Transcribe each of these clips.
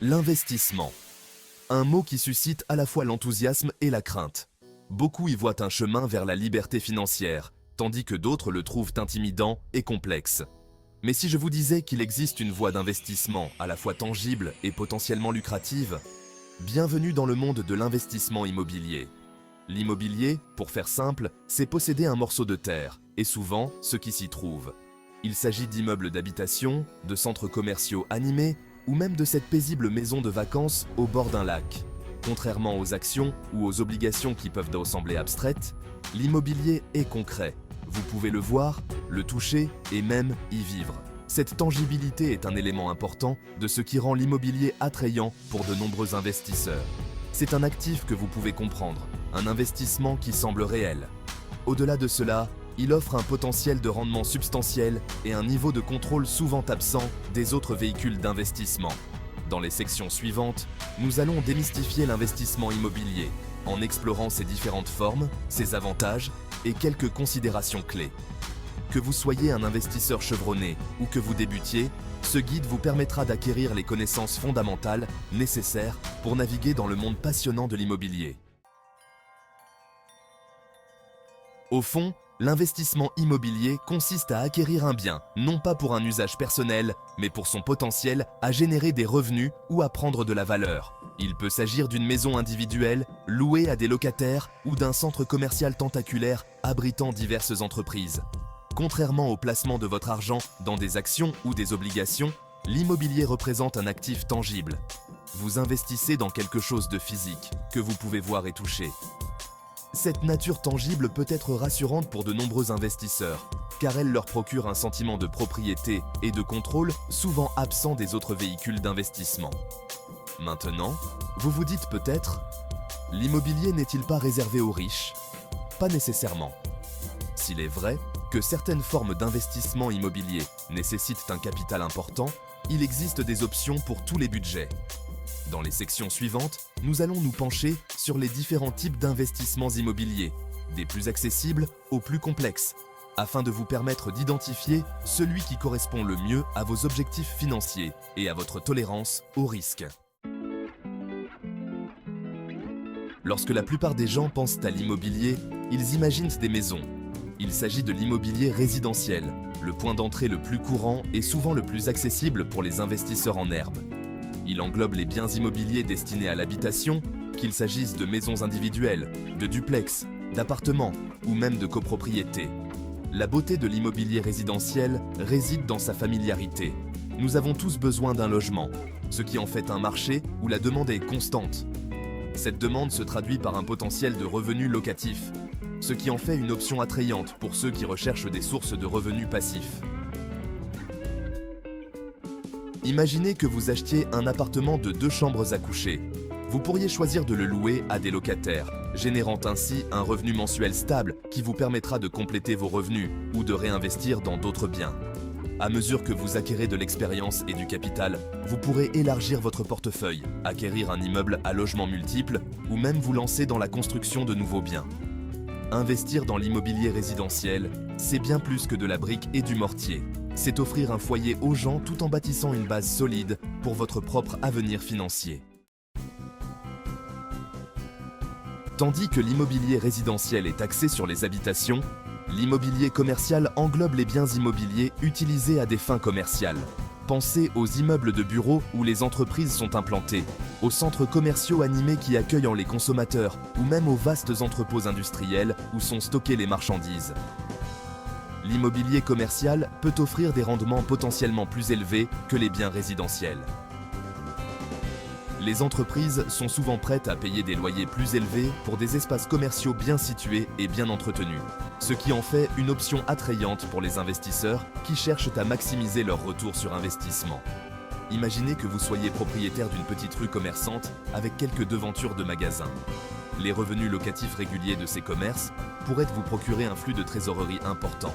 L'investissement. Un mot qui suscite à la fois l'enthousiasme et la crainte. Beaucoup y voient un chemin vers la liberté financière, tandis que d'autres le trouvent intimidant et complexe. Mais si je vous disais qu'il existe une voie d'investissement à la fois tangible et potentiellement lucrative, bienvenue dans le monde de l'investissement immobilier. L'immobilier, pour faire simple, c'est posséder un morceau de terre, et souvent ce qui s'y trouve. Il s'agit d'immeubles d'habitation, de centres commerciaux animés, ou même de cette paisible maison de vacances au bord d'un lac. Contrairement aux actions ou aux obligations qui peuvent sembler abstraites, l'immobilier est concret. Vous pouvez le voir, le toucher et même y vivre. Cette tangibilité est un élément important de ce qui rend l'immobilier attrayant pour de nombreux investisseurs. C'est un actif que vous pouvez comprendre, un investissement qui semble réel. Au-delà de cela, il offre un potentiel de rendement substantiel et un niveau de contrôle souvent absent des autres véhicules d'investissement. Dans les sections suivantes, nous allons démystifier l'investissement immobilier en explorant ses différentes formes, ses avantages et quelques considérations clés. Que vous soyez un investisseur chevronné ou que vous débutiez, ce guide vous permettra d'acquérir les connaissances fondamentales nécessaires pour naviguer dans le monde passionnant de l'immobilier. Au fond, l'investissement immobilier consiste à acquérir un bien, non pas pour un usage personnel, mais pour son potentiel à générer des revenus ou à prendre de la valeur. Il peut s'agir d'une maison individuelle, louée à des locataires ou d'un centre commercial tentaculaire abritant diverses entreprises. Contrairement au placement de votre argent dans des actions ou des obligations, l'immobilier représente un actif tangible. Vous investissez dans quelque chose de physique, que vous pouvez voir et toucher. Cette nature tangible peut être rassurante pour de nombreux investisseurs, car elle leur procure un sentiment de propriété et de contrôle souvent absent des autres véhicules d'investissement. Maintenant, vous vous dites peut-être, l'immobilier n'est-il pas réservé aux riches? Pas nécessairement. S'il est vrai que certaines formes d'investissement immobilier nécessitent un capital important, il existe des options pour tous les budgets. Dans les sections suivantes, nous allons nous pencher sur les différents types d'investissements immobiliers, des plus accessibles aux plus complexes, afin de vous permettre d'identifier celui qui correspond le mieux à vos objectifs financiers et à votre tolérance au risque. Lorsque la plupart des gens pensent à l'immobilier, ils imaginent des maisons. Il s'agit de l'immobilier résidentiel, le point d'entrée le plus courant et souvent le plus accessible pour les investisseurs en herbe. Il englobe les biens immobiliers destinés à l'habitation, qu'il s'agisse de maisons individuelles, de duplex, d'appartements ou même de copropriétés. La beauté de l'immobilier résidentiel réside dans sa familiarité. Nous avons tous besoin d'un logement, ce qui en fait un marché où la demande est constante. Cette demande se traduit par un potentiel de revenus locatifs, ce qui en fait une option attrayante pour ceux qui recherchent des sources de revenus passifs. Imaginez que vous achetiez un appartement de 2 chambres à coucher. Vous pourriez choisir de le louer à des locataires, générant ainsi un revenu mensuel stable qui vous permettra de compléter vos revenus ou de réinvestir dans d'autres biens. À mesure que vous acquérez de l'expérience et du capital, vous pourrez élargir votre portefeuille, acquérir un immeuble à logement multiple ou même vous lancer dans la construction de nouveaux biens. Investir dans l'immobilier résidentiel, c'est bien plus que de la brique et du mortier. C'est offrir un foyer aux gens tout en bâtissant une base solide pour votre propre avenir financier. Tandis que l'immobilier résidentiel est axé sur les habitations, l'immobilier commercial englobe les biens immobiliers utilisés à des fins commerciales. Pensez aux immeubles de bureaux où les entreprises sont implantées, aux centres commerciaux animés qui accueillent les consommateurs ou même aux vastes entrepôts industriels où sont stockées les marchandises. L'immobilier commercial peut offrir des rendements potentiellement plus élevés que les biens résidentiels. Les entreprises sont souvent prêtes à payer des loyers plus élevés pour des espaces commerciaux bien situés et bien entretenus, ce qui en fait une option attrayante pour les investisseurs qui cherchent à maximiser leur retour sur investissement. Imaginez que vous soyez propriétaire d'une petite rue commerçante avec quelques devantures de magasins. Les revenus locatifs réguliers de ces commerces pourraient vous procurer un flux de trésorerie important.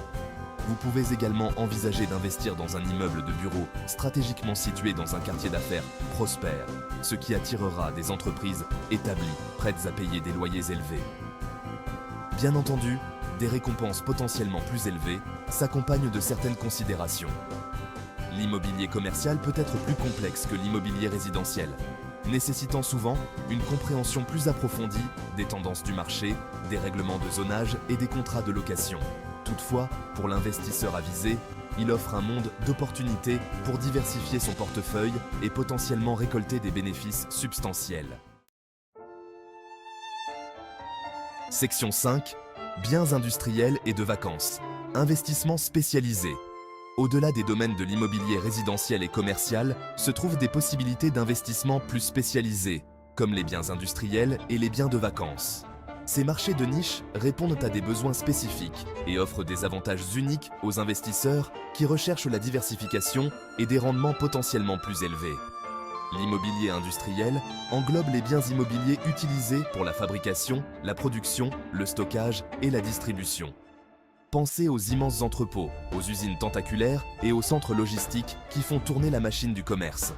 Vous pouvez également envisager d'investir dans un immeuble de bureau stratégiquement situé dans un quartier d'affaires prospère, ce qui attirera des entreprises établies, prêtes à payer des loyers élevés. Bien entendu, des récompenses potentiellement plus élevées s'accompagnent de certaines considérations. L'immobilier commercial peut être plus complexe que l'immobilier résidentiel, nécessitant souvent une compréhension plus approfondie des tendances du marché, des règlements de zonage et des contrats de location. Toutefois, pour l'investisseur avisé, il offre un monde d'opportunités pour diversifier son portefeuille et potentiellement récolter des bénéfices substantiels. Section 5. Biens industriels et de vacances. Investissement spécialisé. Au-delà des domaines de l'immobilier résidentiel et commercial, se trouvent des possibilités d'investissement plus spécialisées, comme les biens industriels et les biens de vacances. Ces marchés de niche répondent à des besoins spécifiques et offrent des avantages uniques aux investisseurs qui recherchent la diversification et des rendements potentiellement plus élevés. L'immobilier industriel englobe les biens immobiliers utilisés pour la fabrication, la production, le stockage et la distribution. Pensez aux immenses entrepôts, aux usines tentaculaires et aux centres logistiques qui font tourner la machine du commerce.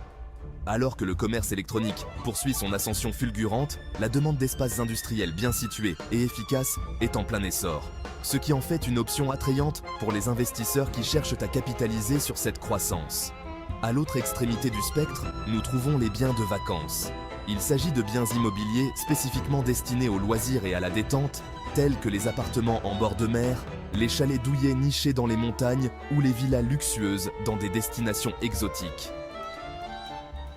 Alors que le commerce électronique poursuit son ascension fulgurante, la demande d'espaces industriels bien situés et efficaces est en plein essor, ce qui en fait une option attrayante pour les investisseurs qui cherchent à capitaliser sur cette croissance. À l'autre extrémité du spectre, nous trouvons les biens de vacances. Il s'agit de biens immobiliers spécifiquement destinés aux loisirs et à la détente, tels que les appartements en bord de mer, les chalets douillet nichés dans les montagnes ou les villas luxueuses dans des destinations exotiques.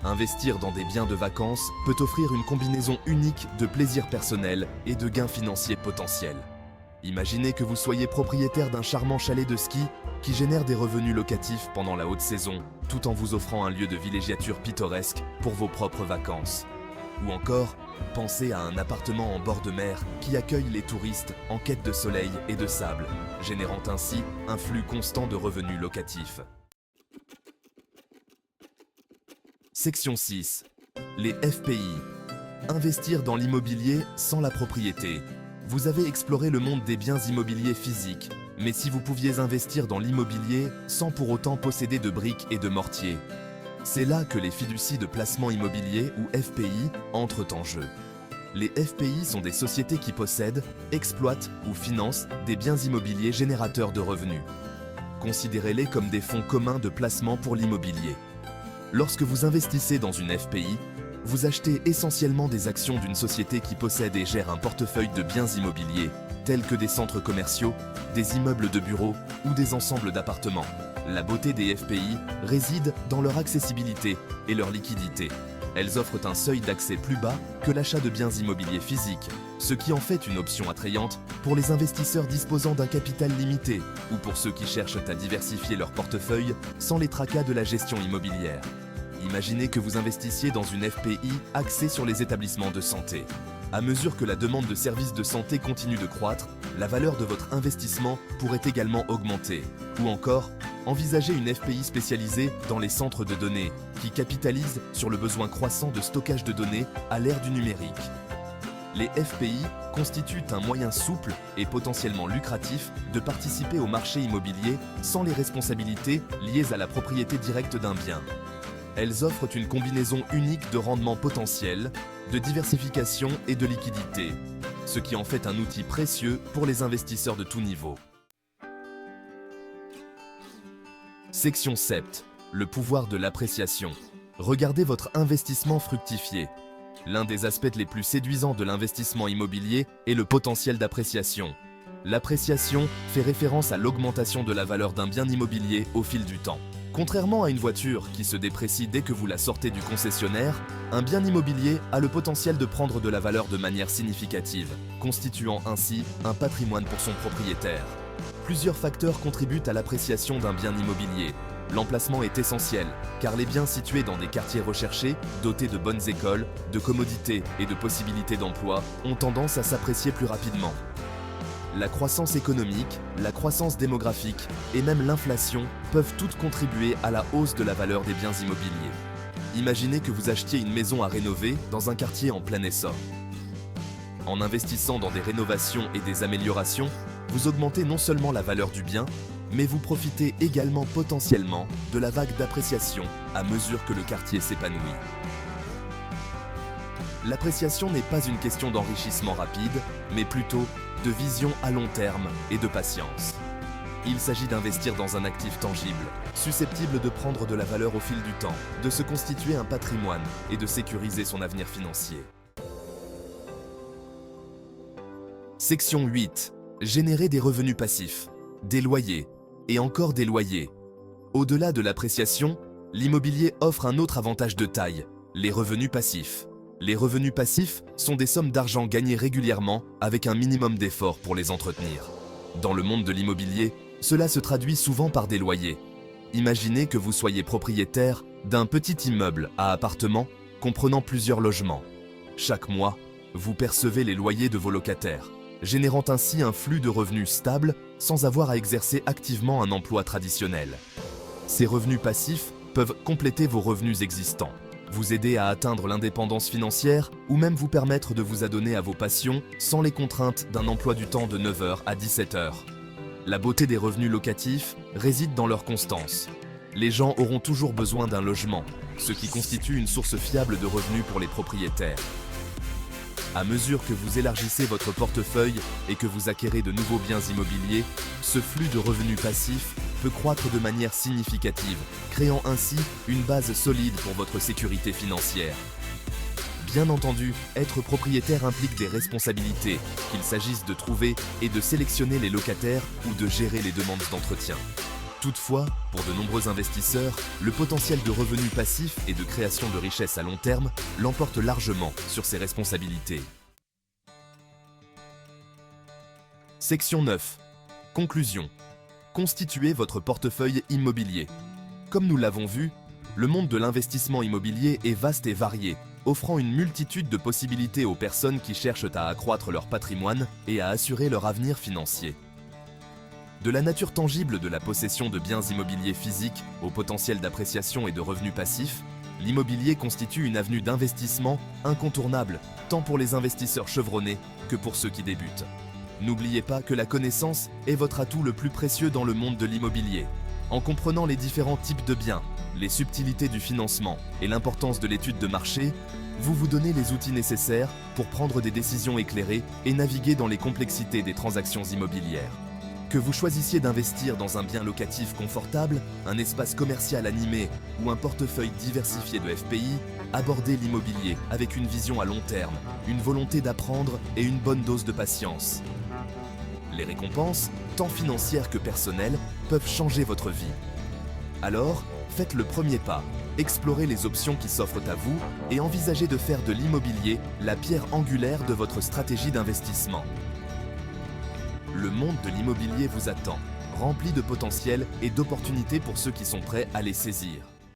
Investir dans des biens de vacances peut offrir une combinaison unique de plaisir personnel et de gains financiers potentiels. Imaginez que vous soyez propriétaire d'un charmant chalet de ski qui génère des revenus locatifs pendant la haute saison, tout en vous offrant un lieu de villégiature pittoresque pour vos propres vacances. Ou encore, pensez à un appartement en bord de mer qui accueille les touristes en quête de soleil et de sable, générant ainsi un flux constant de revenus locatifs. Section 6. Les FPI. Investir dans l'immobilier sans la propriété. Vous avez exploré le monde des biens immobiliers physiques, mais si vous pouviez investir dans l'immobilier sans pour autant posséder de briques et de mortiers? C'est là que les fiducies de placement immobilier ou FPI entrent en jeu. Les FPI sont des sociétés qui possèdent, exploitent ou financent des biens immobiliers générateurs de revenus. Considérez-les comme des fonds communs de placement pour l'immobilier. Lorsque vous investissez dans une FPI, vous achetez essentiellement des actions d'une société qui possède et gère un portefeuille de biens immobiliers, tels que des centres commerciaux, des immeubles de bureaux ou des ensembles d'appartements. La beauté des FPI réside dans leur accessibilité et leur liquidité. Elles offrent un seuil d'accès plus bas que l'achat de biens immobiliers physiques, ce qui en fait une option attrayante pour les investisseurs disposant d'un capital limité ou pour ceux qui cherchent à diversifier leur portefeuille sans les tracas de la gestion immobilière. Imaginez que vous investissiez dans une FPI axée sur les établissements de santé. À mesure que la demande de services de santé continue de croître, la valeur de votre investissement pourrait également augmenter. Ou encore, envisagez une FPI spécialisée dans les centres de données, qui capitalisent sur le besoin croissant de stockage de données à l'ère du numérique. Les FPI constituent un moyen souple et potentiellement lucratif de participer au marché immobilier sans les responsabilités liées à la propriété directe d'un bien. Elles offrent une combinaison unique de rendements potentiels, de diversification et de liquidité, ce qui en fait un outil précieux pour les investisseurs de tout niveau. Section 7. Le pouvoir de l'appréciation. Regardez votre investissement fructifier. L'un des aspects les plus séduisants de l'investissement immobilier est le potentiel d'appréciation. L'appréciation fait référence à l'augmentation de la valeur d'un bien immobilier au fil du temps. Contrairement à une voiture qui se déprécie dès que vous la sortez du concessionnaire, un bien immobilier a le potentiel de prendre de la valeur de manière significative, constituant ainsi un patrimoine pour son propriétaire. Plusieurs facteurs contribuent à l'appréciation d'un bien immobilier. L'emplacement est essentiel, car les biens situés dans des quartiers recherchés, dotés de bonnes écoles, de commodités et de possibilités d'emploi, ont tendance à s'apprécier plus rapidement. La croissance économique, la croissance démographique et même l'inflation peuvent toutes contribuer à la hausse de la valeur des biens immobiliers. Imaginez que vous achetiez une maison à rénover dans un quartier en plein essor. En investissant dans des rénovations et des améliorations, vous augmentez non seulement la valeur du bien, mais vous profitez également potentiellement de la vague d'appréciation à mesure que le quartier s'épanouit. L'appréciation n'est pas une question d'enrichissement rapide, mais plutôt de vision à long terme et de patience. Il s'agit d'investir dans un actif tangible, susceptible de prendre de la valeur au fil du temps, de se constituer un patrimoine et de sécuriser son avenir financier. Section 8. Générer des revenus passifs, des loyers et encore des loyers. Au-delà de l'appréciation, l'immobilier offre un autre avantage de taille, les revenus passifs. Les revenus passifs sont des sommes d'argent gagnées régulièrement avec un minimum d'effort pour les entretenir. Dans le monde de l'immobilier, cela se traduit souvent par des loyers. Imaginez que vous soyez propriétaire d'un petit immeuble à appartements comprenant plusieurs logements. Chaque mois, vous percevez les loyers de vos locataires, générant ainsi un flux de revenus stable sans avoir à exercer activement un emploi traditionnel. Ces revenus passifs peuvent compléter vos revenus existants, vous aider à atteindre l'indépendance financière ou même vous permettre de vous adonner à vos passions sans les contraintes d'un emploi du temps de 9h à 17h. La beauté des revenus locatifs réside dans leur constance. Les gens auront toujours besoin d'un logement, ce qui constitue une source fiable de revenus pour les propriétaires. À mesure que vous élargissez votre portefeuille et que vous acquérez de nouveaux biens immobiliers, ce flux de revenus passifs peut croître de manière significative, créant ainsi une base solide pour votre sécurité financière. Bien entendu, être propriétaire implique des responsabilités, qu'il s'agisse de trouver et de sélectionner les locataires ou de gérer les demandes d'entretien. Toutefois, pour de nombreux investisseurs, le potentiel de revenus passifs et de création de richesses à long terme l'emporte largement sur ses responsabilités. Section 9. Conclusion. Constituez votre portefeuille immobilier. Comme nous l'avons vu, le monde de l'investissement immobilier est vaste et varié, offrant une multitude de possibilités aux personnes qui cherchent à accroître leur patrimoine et à assurer leur avenir financier. De la nature tangible de la possession de biens immobiliers physiques au potentiel d'appréciation et de revenus passifs, l'immobilier constitue une avenue d'investissement incontournable, tant pour les investisseurs chevronnés que pour ceux qui débutent. N'oubliez pas que la connaissance est votre atout le plus précieux dans le monde de l'immobilier. En comprenant les différents types de biens, les subtilités du financement et l'importance de l'étude de marché, vous vous donnez les outils nécessaires pour prendre des décisions éclairées et naviguer dans les complexités des transactions immobilières. Que vous choisissiez d'investir dans un bien locatif confortable, un espace commercial animé ou un portefeuille diversifié de FPI, abordez l'immobilier avec une vision à long terme, une volonté d'apprendre et une bonne dose de patience. Les récompenses, tant financières que personnelles, peuvent changer votre vie. Alors, faites le premier pas, explorez les options qui s'offrent à vous et envisagez de faire de l'immobilier la pierre angulaire de votre stratégie d'investissement. Le monde de l'immobilier vous attend, rempli de potentiel et d'opportunités pour ceux qui sont prêts à les saisir.